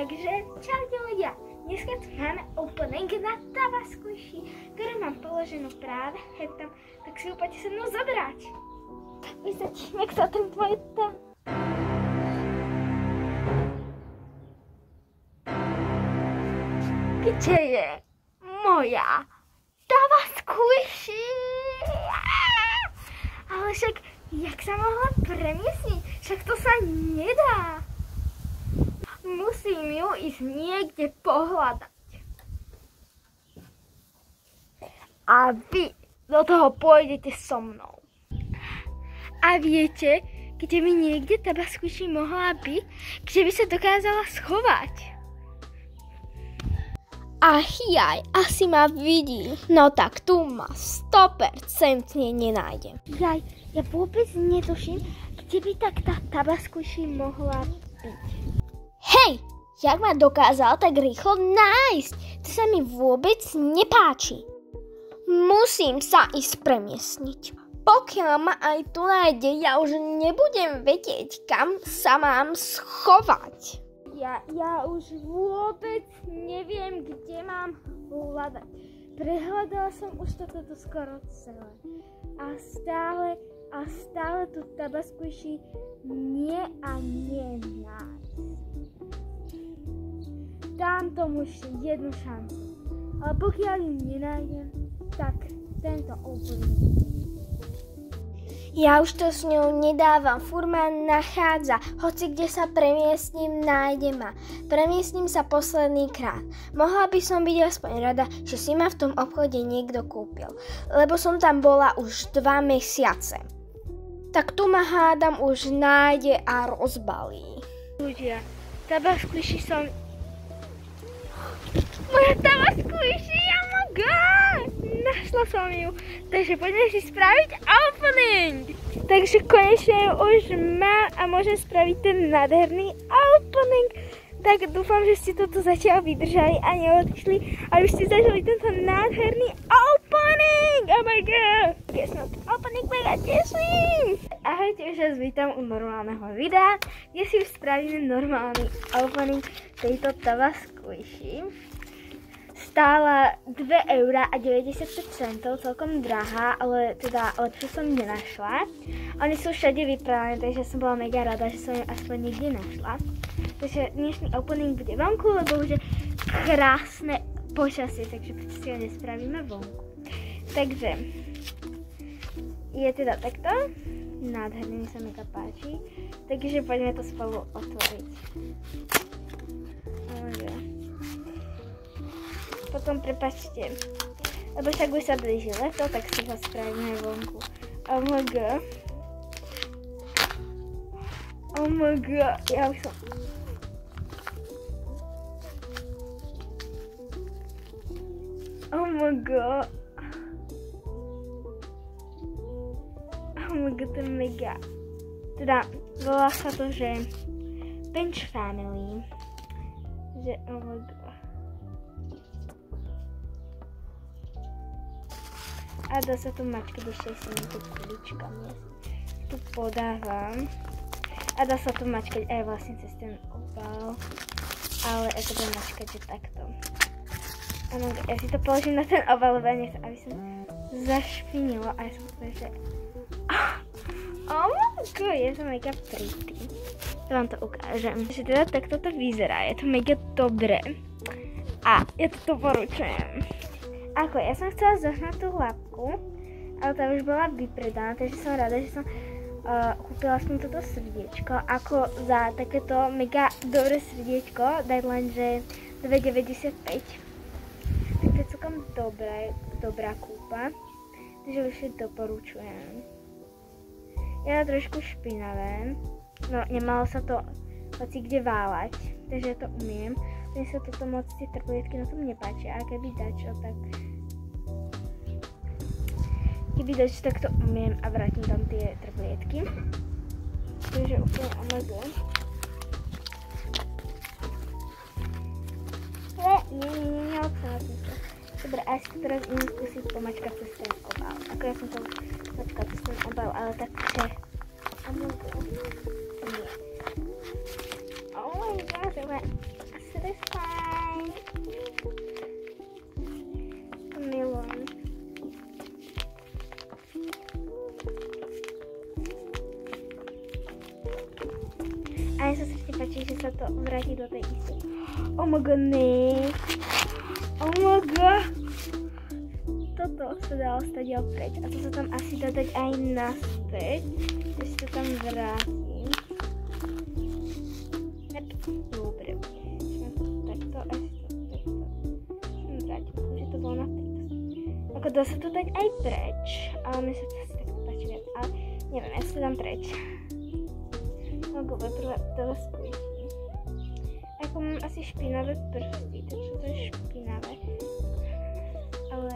Takže čaute ľudia, dneska tu máme opening na Tava Squishy, ktorú mám položenú práve tam, tak si ju poďte so mnou zobrať. Vystačím, jak sa ten tvoj tam. Kde je moja Tava Squishy? Ale však, jak sa mohla premiesniť? Však to sa nedá. Musím ju ísť niekde pohľadať. A vy do toho pôjdete so mnou. A viete, kde by niekde Tava Squishy mohla byť? Kde by sa dokázala schovať? Ach jaj, asi ma vidí. No tak tu ma 100% nenájdem. Jaj, ja vôbec netuším, kde by tak tá Tava Squishy mohla byť. Hej, jak ma dokázal tak rýchlo nájsť? To sa mi vôbec nepáči. Musím sa ísť premiesniť. Pokiaľ ma aj tu nájde, ja už nebudem vedieť, kam sa mám schovať. Ja už vôbec neviem, kde mám hľadať. Prehľadala som už toto skoro celé. A stále tu Tava Squishy nie a nie nájsť. Dám tomu ešte jednu šancu. Ale pokiaľ ju nenájdem, tak tento opening. Ja už to s ňou nedávam, furt ma nachádza, hoci kde sa premiestním, nájde ma. Premiestním sa posledný krát. Mohla by som byť aspoň rada, že si ma v tom obchode niekto kúpil, lebo som tam bola už 2 mesiace. Tak tu ma hádam už nájde a rozbalí. Ľudia, Tava Squishy som... Moja Tava Squishy, oh my god! Našla som ju, takže poďme si spraviť opening. Takže konečne ju už mám a môžem spraviť ten nádherný opening. Tak dúfam, že ste toto zatiaľ vydržali a neodišli, aby ste zažili tento nádherný opening. Oh my god! Ja sa na ten opening mega teším. Ahojte, už vás vítam u normálneho videa, kde si spravíme normálny opening tejto Tava Squishy. Stála 2,90 €, celkom drahá, ale teda lepšie som nenašla. Oni sú všade vyprávané, takže som bola mega rada, že som ju aspoň niekde našla. Takže dnešný opening bude vonku, lebo už je krásne počasie, takže prečo si ho nespravíme vonku. Takže je teda takto. Nádherný, mi sa mega páči. Takže poďme to spolu otvoriť. Potom prepáčte, lebo však už sa blíži leto, tak si ho spravíme vonku. Oh my god. Oh my god, ja už som... Oh my god. Oh my god, to je mega. Teda, volá sa to, že Bench Family. Že, oh my god. A dá sa tu mačkať, ešte si mi tu kuličkami tu podávam. A dá sa tu mačkať aj vlastne cez ten obal. Ale ja to budem mačkať, že takto. Ano, ja si to položím na ten obal, lebo ja nechcem, aby som zašpinilo. A ja som povedal, že... Oh my god, je to mega pretty. To vám to ukážem. Takže teda takto to vyzerá, je to mega dobré. A ja to doporučujem. Ako, ja som chcela zohnať tú labku, ale tá už bola vypredaná, takže som rada, že som kúpila som toto srdiečko. Ako za takéto mega dobré srdiečko dať len, že 2,95. Tak to je celkom dobrá kúpa, takže už je doporučujem. Je to trošku špinavé, no nemalo sa to hoci kde váľať, takže ja to umiem. Mne sa toto moc tie trblietky na tom nepáčia, a keby dačo, tak to umiem a vrátim tam tie trblietky. Takže úplne amazon. Neodchádzam sa. Dobre, a ja si to teraz idem skúsiť pomačkať cez ten obal. Ako ja som to mačkala cez ten obal, ale tak že... Amazon. Nie. Oh my god, do tej istej. Oh my god, ne. Oh my god. Toto sa dalo stať opäť. A to sa tam asi dá dať aj naspäť. Takže to tam vrátim. Dobre. Takto, asi to takto. Vrátim, že to bolo na takto. Ako dá sa to dať aj preč. Ale mi sa to asi takto páči viac. Ale neviem, ja sa to dám preč. Ako prvé to squishy. Ako mám asi špinavé prsty, takže to je špinavé. Ale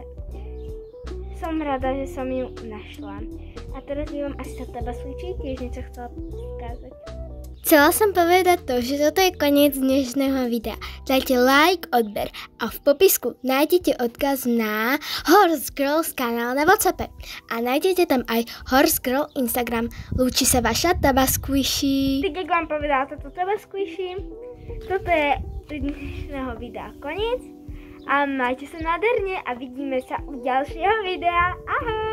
som rada, že som ju našla. A teraz by vám asi sa teba squishy tiež niečo chcela skázať. Chcela som povedať to, že toto je koniec dnešného videa. Dajte like, odber a v popisku nájdete odkaz na Horse Girls kanál na WhatsAppe. A nájdete tam aj Horse Girl Instagram. Lúči sa vaša Taba Squishy. Tak jak vám povedala toto Taba Squishy, toto je dnešného videa koniec. A majte sa nádherne a vidíme sa u ďalšieho videa. Ahoj!